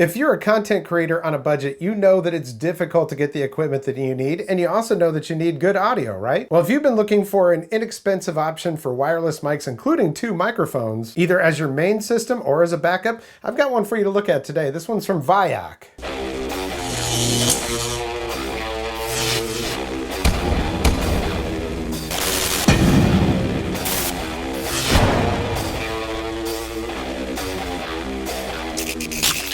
If you're a content creator on a budget, you know that it's difficult to get the equipment that you need, and you also know that you need good audio, right? Well, if you've been looking for an inexpensive option for wireless mics, including 2 microphones, either as your main system or as a backup, I've got one for you to look at today. This one's from VIOK.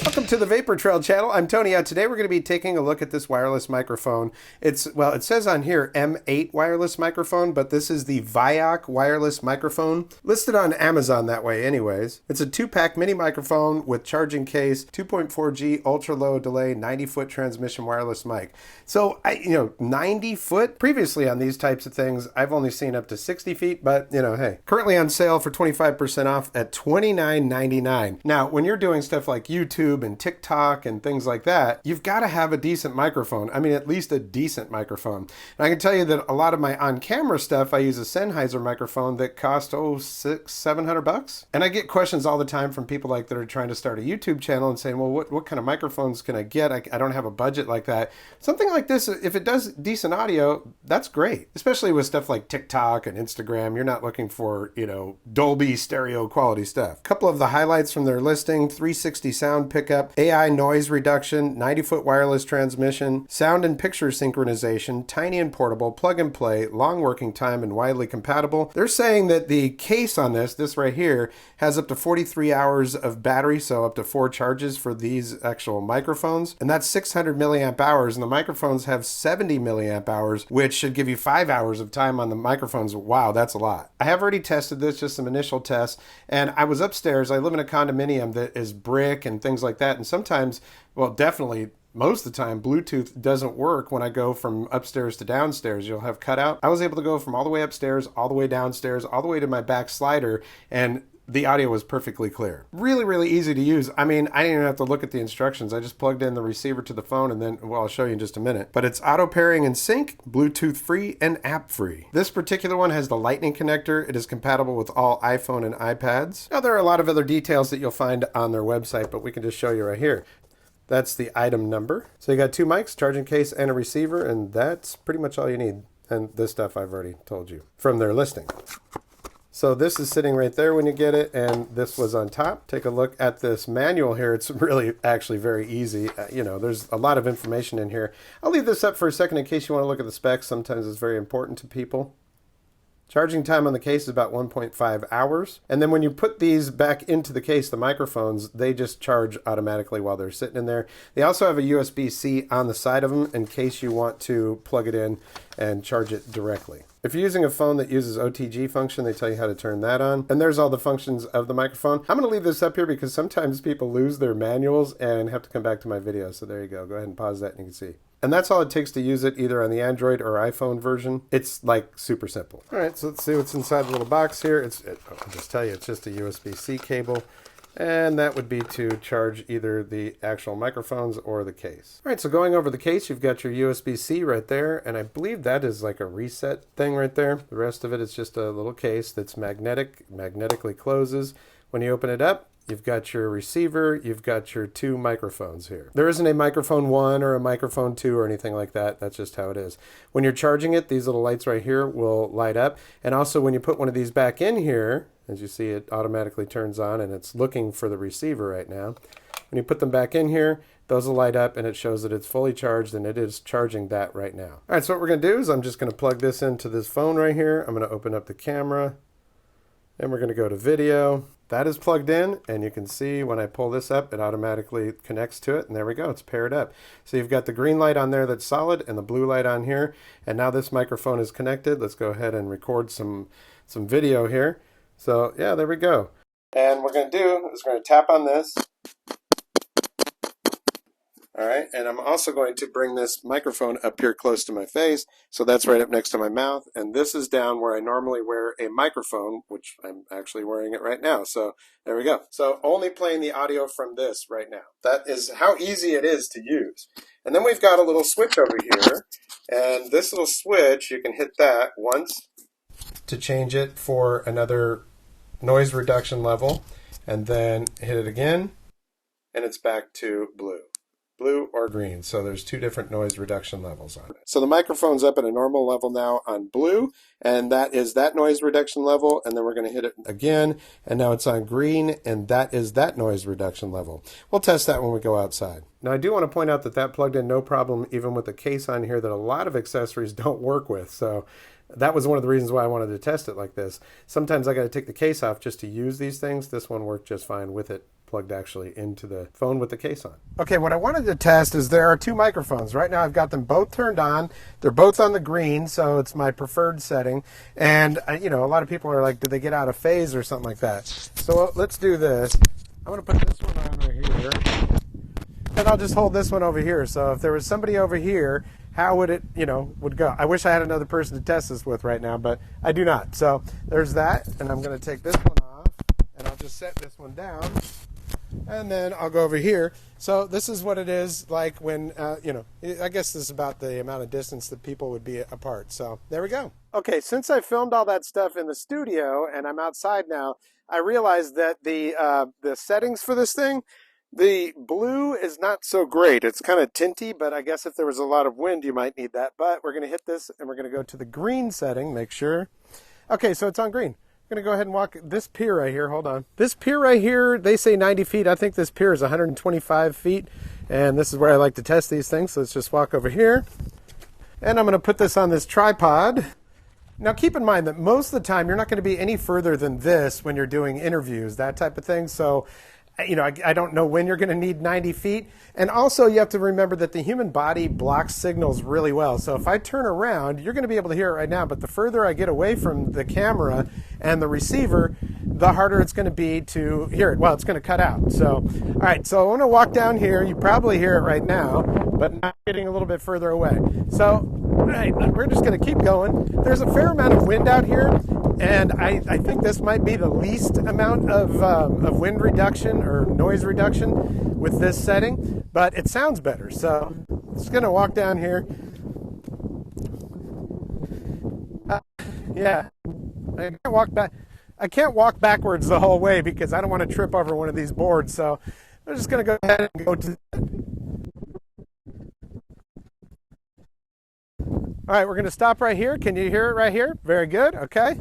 Welcome to the Vapor Trail channel. I'm Tony. Today we're going to be taking a look at this wireless microphone. It says on here M8 wireless microphone, but this is the VIOK wireless microphone. Listed on Amazon that way anyways. It's a 2-pack mini microphone with charging case, 2.4G ultra low delay, 90-foot transmission wireless mic. So, 90 foot? Previously on these types of things, I've only seen up to 60 feet, but hey. Currently on sale for 25% off at $29.99. Now, when you're doing stuff like YouTube and TikTok and things like that, you've got to have a decent microphone. I mean, at least a decent microphone. And I can tell you that a lot of my on-camera stuff, I use a Sennheiser microphone that cost, $600-700. And I get questions all the time from people that are trying to start a YouTube channel and saying, well, what kind of microphones can I get? I don't have a budget like that. Something like this, if it does decent audio, that's great. Especially with stuff like TikTok and Instagram. You're not looking for, Dolby stereo quality stuff. A couple of the highlights from their listing: 360 sound pickup, AI noise reduction, 90-foot wireless transmission, sound and picture synchronization, tiny and portable, plug and play, long working time, and widely compatible. They're saying that the case on this right here, has up to 43 hours of battery, so up to 4 charges for these actual microphones. And that's 600 milliamp hours, and the microphones have 70 milliamp hours, which should give you 5 hours of time on the microphones. Wow, that's a lot. I have already tested this, just some initial tests, and I was upstairs. I live in a condominium that is brick and things like that, and sometimes, well, definitely most of the time, Bluetooth doesn't work when I go from upstairs to downstairs. You'll have cutout. I was able to go from all the way upstairs, all the way downstairs, all the way to my back slider, and the audio was perfectly clear. Really, really easy to use. I mean, I didn't even have to look at the instructions. I just plugged in the receiver to the phone and then, well, I'll show you in just a minute. But it's auto pairing and sync, Bluetooth free, and app free. This particular one has the lightning connector. It is compatible with all iPhone and iPads. Now, there are a lot of other details that you'll find on their website, but we can just show you right here. That's the item number. So you got 2 mics, charging case, and a receiver, and that's pretty much all you need. And this stuff I've already told you from their listing. So this is sitting right there when you get it, and this was on top. Take a look at this manual here. It's really actually very easy. There's a lot of information in here. I'll leave this up for a second in case you want to look at the specs. Sometimes it's very important to people. Charging time on the case is about 1.5 hours. And then when you put these back into the case, the microphones, they just charge automatically while they're sitting in there. They also have a USB-C on the side of them in case you want to plug it in and charge it directly. If you're using a phone that uses OTG function, they tell you how to turn that on. And there's all the functions of the microphone. I'm going to leave this up here because sometimes people lose their manuals and have to come back to my video. So there you go. Go ahead and pause that and you can see. And that's all it takes to use it, either on the Android or iPhone version. It's like super simple. All right, so let's see what's inside the little box here. I'll just tell you, it's just a USB-C cable. And that would be to charge either the actual microphones or the case. All right, so going over the case, you've got your USB-C right there, and I believe that is like a reset thing right there. The rest of it is just a little case that's magnetically closes. When you open it up, you've got your receiver, you've got your 2 microphones here. There isn't a microphone 1 or a microphone 2 or anything like that. That's just how it is. When you're charging it, these little lights right here will light up. And also when you put one of these back in here, as you see, it automatically turns on and it's looking for the receiver right now. When you put them back in here, those will light up and it shows that it's fully charged, and it is charging that right now. All right, so what we're going to do is I'm just going to plug this into this phone right here. I'm going to open up the camera and we're going to go to video. That is plugged in, and you can see when I pull this up, it automatically connects to it, and there we go, it's paired up. So you've got the green light on there that's solid and the blue light on here, and now this microphone is connected. Let's go ahead and record some video here. So yeah, there we go. And what we're going to do is we're going to tap on this. All right, and I'm also going to bring this microphone up here close to my face, so that's right up next to my mouth, and this is down where I normally wear a microphone, which I'm actually wearing it right now. So there we go. So only playing the audio from this right now. That is how easy it is to use. And then we've got a little switch over here, and this little switch, you can hit that once to change it for another noise reduction level, and then hit it again, and it's back to blue. Blue or green, so there's two different noise reduction levels on it. So the microphone's up at a normal level now on blue, and that is that noise reduction level, and then we're going to hit it again, and now it's on green, and that is that noise reduction level. We'll test that when we go outside. Now I do want to point out that that plugged in no problem, even with the case on here that a lot of accessories don't work with, so that was one of the reasons why I wanted to test it like this. Sometimes I got to take the case off just to use these things. This one worked just fine with it plugged actually into the phone with the case on. Okay, what I wanted to test is there are two microphones. Right now I've got them both turned on. They're both on the green, so it's my preferred setting. And, you know, a lot of people are like, did they get out of phase or something like that? So let's do this. I'm going to put this one on right here. And I'll just hold this one over here. So if there was somebody over here, how would it, you know, would go? I wish I had another person to test this with right now, but I do not. So there's that, and I'm going to take this one off, and I'll just set this one down, and then I'll go over here. So this is what it is like when, you know, I guess this is about the amount of distance that people would be apart. So there we go. Okay, since I filmed all that stuff in the studio, and I'm outside now, I realized that the settings for this thing, the blue is not so great. It's kind of tinty, but I guess if there was a lot of wind, you might need that. But we're going to hit this, and we're going to go to the green setting, make sure. Okay, so it's on green. I'm going to go ahead and walk this pier right here. Hold on. This pier right here, they say 90 feet. I think this pier is 125 feet, and this is where I like to test these things. So let's just walk over here. And I'm going to put this on this tripod. Now keep in mind that most of the time, you're not going to be any further than this when you're doing interviews, that type of thing. So you know, I don't know when you're going to need 90 feet. And also you have to remember that the human body blocks signals really well. So if I turn around, you're going to be able to hear it right now. But the further I get away from the camera and the receiver, the harder it's going to be to hear it. Well, it's going to cut out. So, all right, so I want to walk down here. You probably hear it right now, but now getting a little bit further away. So, all right, we're just going to keep going. There's a fair amount of wind out here. And I think this might be the least amount of wind reduction or noise reduction with this setting, but it sounds better. So I'm just going to walk down here. Yeah, I can't walk backwards the whole way because I don't want to trip over one of these boards. So I'm just going to go ahead and go to. All right, we're going to stop right here. Can you hear it right here? Very good. Okay.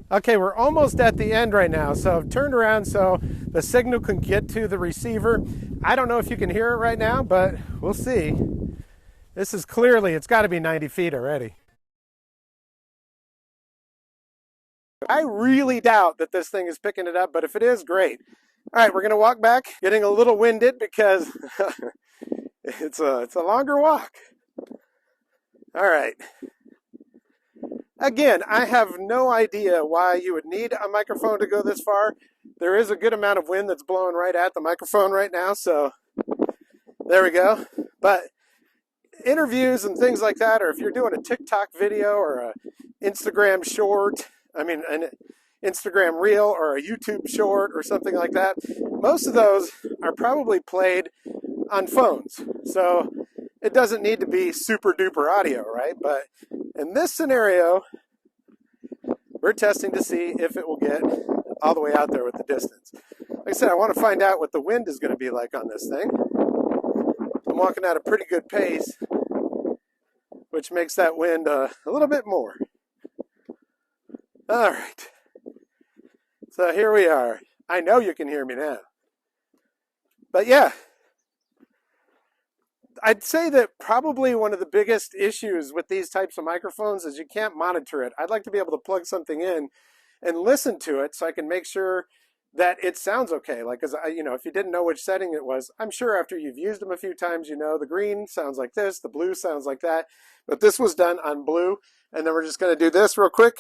Okay, we're almost at the end right now. So I've turned around so the signal can get to the receiver. I don't know if you can hear it right now, but we'll see. This is clearly, it's got to be 90 feet already. I really doubt that this thing is picking it up, but if it is, great. All right, we're going to walk back, getting a little winded because it's a longer walk. All right. Again, I have no idea why you would need a microphone to go this far. There is a good amount of wind that's blowing right at the microphone right now, so there we go. But interviews and things like that, or if you're doing a TikTok video or a Instagram short, an Instagram reel or a YouTube short or something like that, most of those are probably played on phones. So it doesn't need to be super duper audio, right? But in this scenario, we're testing to see if it will get all the way out there with the distance. Like I said, I want to find out what the wind is going to be like on this thing. I'm walking at a pretty good pace, which makes that wind a little bit more. All right. So here we are. I know you can hear me now. But yeah, I'd say that probably one of the biggest issues with these types of microphones is you can't monitor it. I'd like to be able to plug something in and listen to it so I can make sure that it sounds okay. Like, if you didn't know which setting it was, I'm sure after you've used them a few times, the green sounds like this, the blue sounds like that. But this was done on blue, and then we're just going to do this real quick.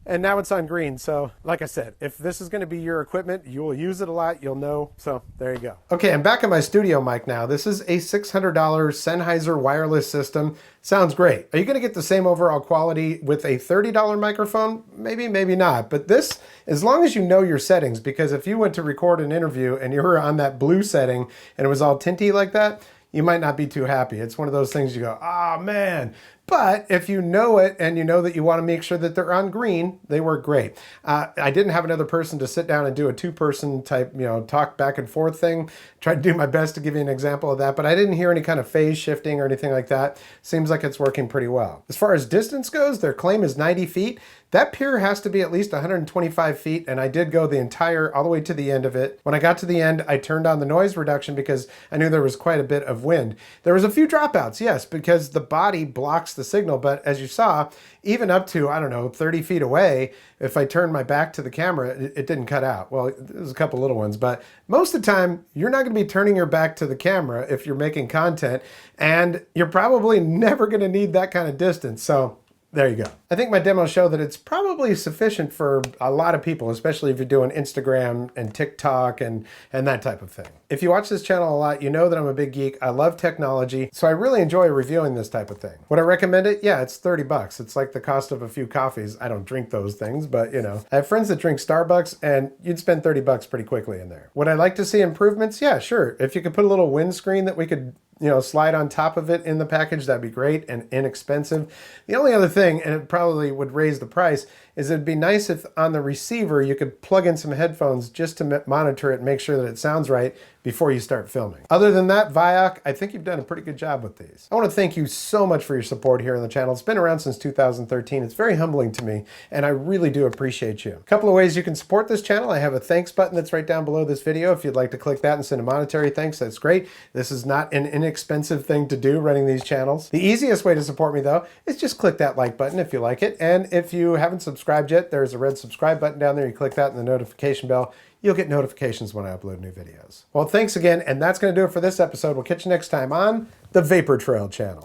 And now it's on green. So like I said, if this is going to be your equipment, you will use it a lot. You'll know. So there you go. Okay, I'm back at my studio mic now. This is a $600 Sennheiser wireless system. Sounds great. Are you going to get the same overall quality with a $30 microphone? Maybe, maybe not. But this, as long as you know your settings, because if you went to record an interview and you were on that blue setting and it was all tinty like that, you might not be too happy. It's one of those things you go, oh man. But if you know it and you know that you want to make sure that they're on green, they work great. I didn't have another person to sit down and do a two-person type, talk back and forth thing. Tried to do my best to give you an example of that, but I didn't hear any kind of phase shifting or anything like that. Seems like it's working pretty well. As far as distance goes, their claim is 90 feet. That pier has to be at least 125 feet, and I did go all the way to the end of it. When I got to the end, I turned on the noise reduction because I knew there was quite a bit of wind. There was a few dropouts, yes, because the body blocks the signal, but as you saw, even up to, 30 feet away, if I turned my back to the camera, it didn't cut out. Well, there's a couple little ones, but most of the time, you're not going to be turning your back to the camera if you're making content, and you're probably never going to need that kind of distance. So there you go. I think my demos show that it's probably sufficient for a lot of people, especially if you're doing Instagram and TikTok and that type of thing. If you watch this channel a lot, you know that I'm a big geek. I love technology, so I really enjoy reviewing this type of thing. Would I recommend it? Yeah, it's 30 bucks. It's like the cost of a few coffees. I don't drink those things, but I have friends that drink Starbucks, and you'd spend 30 bucks pretty quickly in there. Would I like to see improvements? Yeah, sure. If you could put a little windscreen that we could slide on top of it in the package, that'd be great and inexpensive. The only other thing, and it probably would raise the price, is it'd be nice if on the receiver you could plug in some headphones just to monitor it and make sure that it sounds right before you start filming. Other than that, VIOK, I think you've done a pretty good job with these. I want to thank you so much for your support here on the channel. It's been around since 2013. It's very humbling to me, and I really do appreciate you. A couple of ways you can support this channel. I have a thanks button that's right down below this video. If you'd like to click that and send a monetary thanks, that's great. This is not an inexpensive thing to do running these channels. The easiest way to support me, though, is just click that like button if you like it. And if you haven't subscribed yet, there's a red subscribe button down there. You click that and the notification bell. You'll get notifications when I upload new videos. Well, thanks again, and that's going to do it for this episode. We'll catch you next time on the Vapor Trail channel.